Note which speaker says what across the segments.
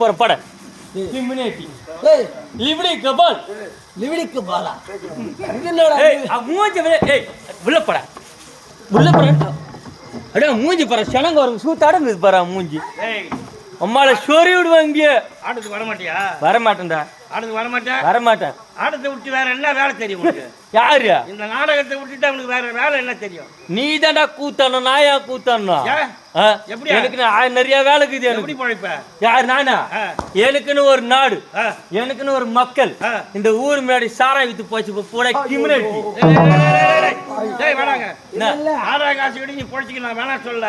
Speaker 1: பட இம்யூனிட்டி ஏய் லிவிடி கபால் ஏய் மூஞ்சி ஏய் உள்ள பட அட மூஞ்சி பர சனங்க வரும் சூத்தாட பாரு மூஞ்சி ஏய் அம்மால சோரி விடுவாங்க
Speaker 2: ஆட்டத்துக்கு வர மாட்டியா?
Speaker 1: வர மாட்டேன்டா.
Speaker 2: ஆட்டத்துக்கு வர
Speaker 1: மாட்டேன்.
Speaker 2: ஆட்டத்தை விட்டு வேற என்ன வேலை தெரியும் உனக்கு?
Speaker 1: யாரு
Speaker 2: இந்த நாடகத்தை விட்டுட்டு அவனுக்கு வேற வேலை என்ன தெரியும்?
Speaker 1: நீ தான்டா கூத்தணும், நாயா கூத்தணும்.
Speaker 2: எப்படி
Speaker 1: எனக்கு நிறைய வேலை இருக்குது.
Speaker 2: எப்படி பழைப்ப?
Speaker 1: யார் நானா? எனக்குன்னு ஒரு நாடு, எனக்குன்னு ஒரு மக்கள். இந்த ஊர் முன்னாடி சாராய் வித்து போச்சு கூட கிமினேட்டி.
Speaker 2: வேணாங்க, ஆதார காசு விட நீ பொழைச்சிக்க நான் வேணாம் சொல்ல.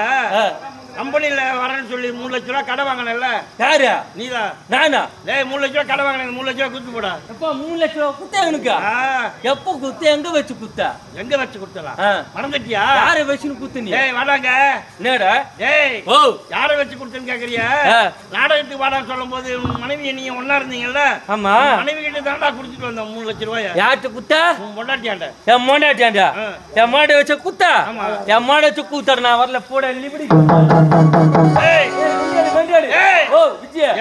Speaker 2: கம்பெனியில வரேன்னு சொல்லி 3 லட்ச ரூபா கடை வாங்கினல.
Speaker 1: யாரு?
Speaker 2: நீதான்.
Speaker 1: நானா?
Speaker 2: 3 லட்ச ரூபா கடை வாங்கினேன். 3 லட்ச ரூபா குத்து போடா.
Speaker 1: எப்ப 3 லட்ச ரூபா குத்த எனக்கு? எப்ப குத்த? எங்க வச்சு குத்த?
Speaker 2: எங்க வச்சு குத்தலாம்? மறந்துட்டியா?
Speaker 1: யாரை வச்சு குத்து நீ?
Speaker 2: வாடாங்க.
Speaker 1: என்னடா?
Speaker 2: ஓ யாரை வச்சு குடுத்தேன்னு கேக்குறியா? நாடகத்துக்கு வாடான்னு சொல்லும் போது மனைவி நீங்க ஒன்னா இருந்தீங்கல்ல?
Speaker 1: ஆமா.
Speaker 2: மனைவி கிட்ட தாண்டா குடிச்சிட்டு வந்தோம் 3 லட்ச ரூபாய்.
Speaker 1: யார்கிட்ட குத்த?
Speaker 2: பொண்டாட்டியாண்ட.
Speaker 1: என் மோண்டாட்டியாண்டா? என் மாட வச்சு குத்த? என் மாட வச்சு குத்தற நான் வரல போட லிபடி.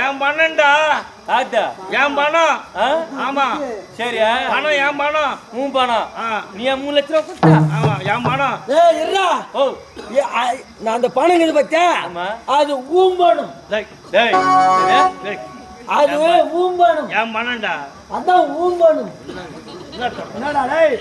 Speaker 2: என் பணம்டா. என் பணம். ஆமா
Speaker 1: சரி,
Speaker 2: பணம் என் பணம்.
Speaker 1: உன் பணம். நீ 3 லட்ச ரூபா குத்த?
Speaker 2: ஆமா என் பணம்.
Speaker 3: நான் அந்த பணம் இது பத்தியா? அது ஊம்பணும். அது ஊம்பணும்.
Speaker 2: என் பணம்டா.
Speaker 3: அதான் ஊம்பணும். என்னடா டேய்?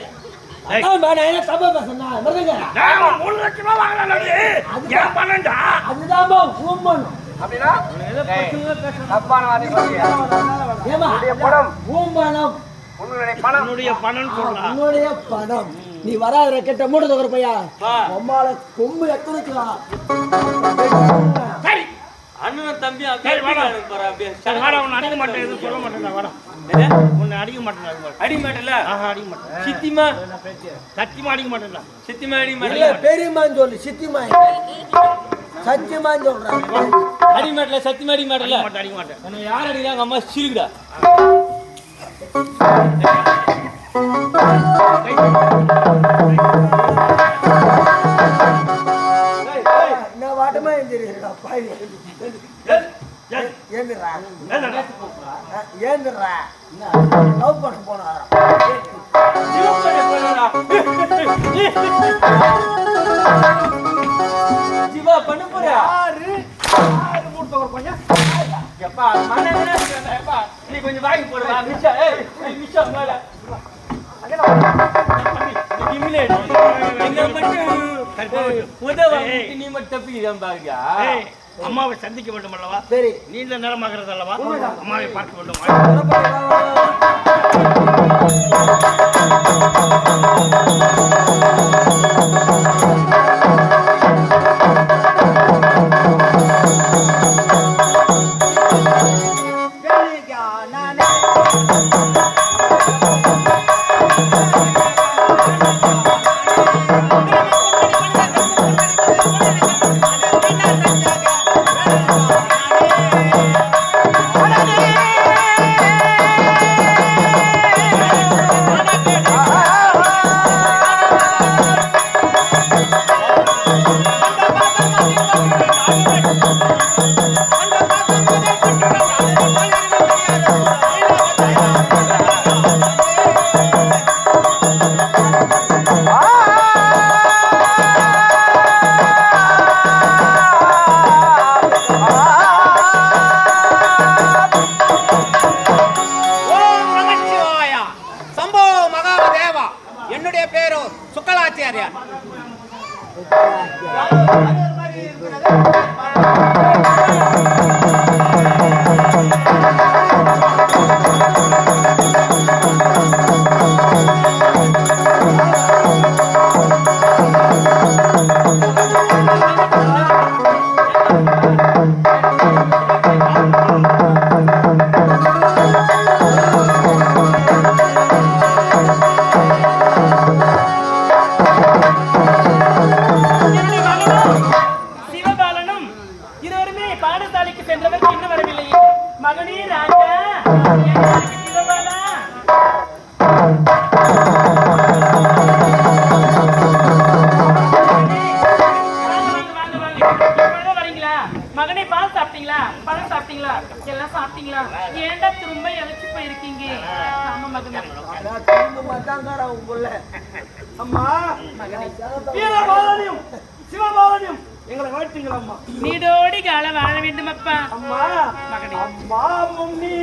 Speaker 3: நீ வராத கெட்ட மூட தவிர பையா அம்மால கொம்பு எத்தனைக்கலாம்.
Speaker 1: அண்ணன் தம்பி
Speaker 2: அடிக்க மாட்டேன், சொல்ல மாட்டேன். உன்னை அடிக்க மாட்டேன்.
Speaker 1: அடிக்க மாட்டேன்ல?
Speaker 2: அடிக்க மாட்டேன்.
Speaker 1: சித்திமா
Speaker 2: சத்தியமா அடிக்க மாட்டேன்டா.
Speaker 1: சித்திமா அடிக்க மாட்டேன்.
Speaker 3: பெரியமான்னு சொல்லு. சித்திமா சத்தியமான்னு சொல்றான்.
Speaker 1: அடிக்க மாட்டல? சத்தியமா அடிக்க மாட்டல?
Speaker 2: அடிக்க மாட்டேன்.
Speaker 1: என்ன யார் அடிக்கிறாங்க? அம்மா சிரிக்குடா.
Speaker 3: நான் வாட்டமா எழுந்திருக்கா பாய். ஏந்துடுறா லவ் பண்ண போனா
Speaker 1: ஜீவா பண்ண போற. எப்பா நீ கொஞ்சம் வாங்கி போடுவா. மிஷா மிஷா மேல நீ மட்டும் தப்பிக்கிறான் பாருங்க.
Speaker 2: அம்மாவை சந்திக்க வேண்டும் அல்லவா?
Speaker 3: சரி,
Speaker 2: நீண்ட நேரமாகிறது அல்லவா? அம்மாவை பார்க்க வேண்டும்.
Speaker 4: என்னுடைய பேரு சுக்கலாச்சாரியா.
Speaker 5: மகனே பால் சாப்பிட்டீங்களா? பழம் சாப்பிட்டீங்களா? எல்லாம் சாப்பிட்டீங்களா? ஏன்டா திரும்ப இழைச்சு போயிருக்கீங்க? ஆமா மகனே.
Speaker 3: திரும்ப மாட்டாங்காரா உள்ள அம்மா
Speaker 5: மகனே.
Speaker 3: வீரபாலனியும் சிவபாலனியும் எங்களை வாழ்த்துங்களம்மா.
Speaker 5: நீடோடி காலம் வாழ வேண்டும் அப்பா.
Speaker 3: அம்மா
Speaker 5: மகனே.
Speaker 3: அம்மா மம்மி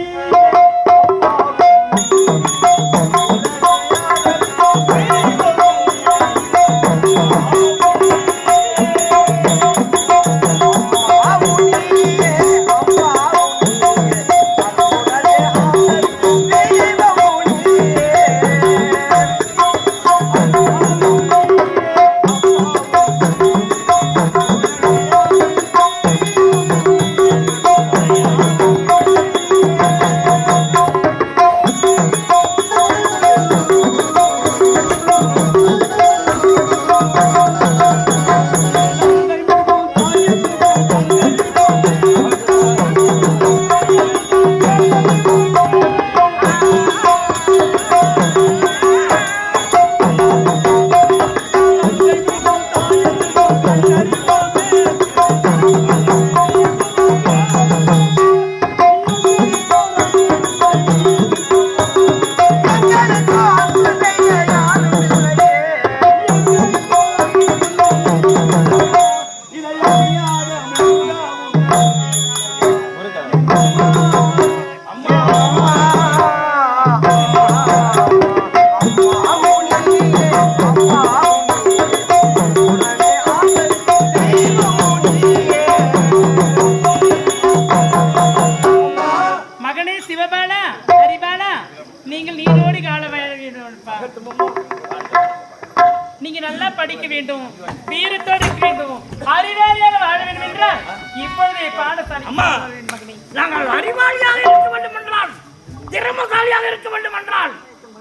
Speaker 5: நீங்க நல்லா படிக்க வேண்டும், வீரத்தோடு இருக்க வேண்டும், அறிவாளியாக வாழ வேண்டும் என்றால் இப்பொழுதே பாடசாலை
Speaker 2: அம்மா, நாங்கள் அறிவாளியாக இருக்க வேண்டும் என்றால், திறமசாலியாக இருக்க வேண்டும் என்றால்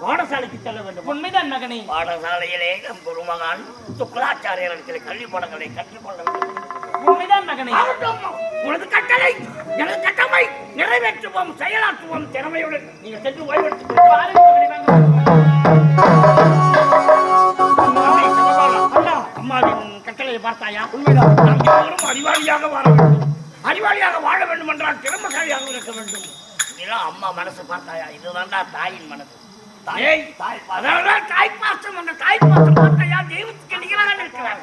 Speaker 2: பாடசாலைக்கு செல்ல வேண்டும்.
Speaker 5: உண்மைதான் மகனே.
Speaker 2: பாடசாலையிலே நம் குருமகன் சுக்கலாச்சாரியர்கள் கல்வி பாடங்களை கற்றுக்கொள்ள வேண்டும்.
Speaker 5: உண்மைதான் மகனே.
Speaker 2: உனது கட்டளை எனது கடமை நிறைவேற்றுவோம், செயலாற்றுவோம். திறமையுடன் நீங்கள் சென்று ஓய்வெடுத்து அம்மாவின் கட்டளையை பார்த்தாயா?
Speaker 3: உண்மைதான்.
Speaker 2: நாம் எல்லோரும் அறிவாளியாக வாழ வேண்டும். அறிவாளியாக வாழ வேண்டும் என்றால் திறமசாலியாக இருக்க வேண்டும். இதெல்லாம் அம்மா மனசு பார்த்தாயா? இதுதான்டா தாயின் மனசு. தாய்ப்பாசம், அந்த தாய்ப்பாசம் பார்த்தாயா? தெய்வத்துக்கு நிகராக இருக்கிறார்.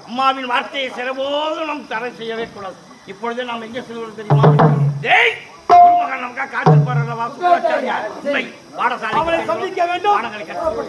Speaker 2: அம்மாவின் வார்த்தையை சிறபோது நாம் தடை செய்யவே கூடாது. இப்பொழுதே நாம் எங்கே செல்வது தெரியுமா? குருமகன் நமக்காக காத்து போறவா உண்மை பாடசாலை
Speaker 3: அவனை சந்திக்க வேண்டும்.
Speaker 2: பாடங்களை கற்றுக்கொள்ள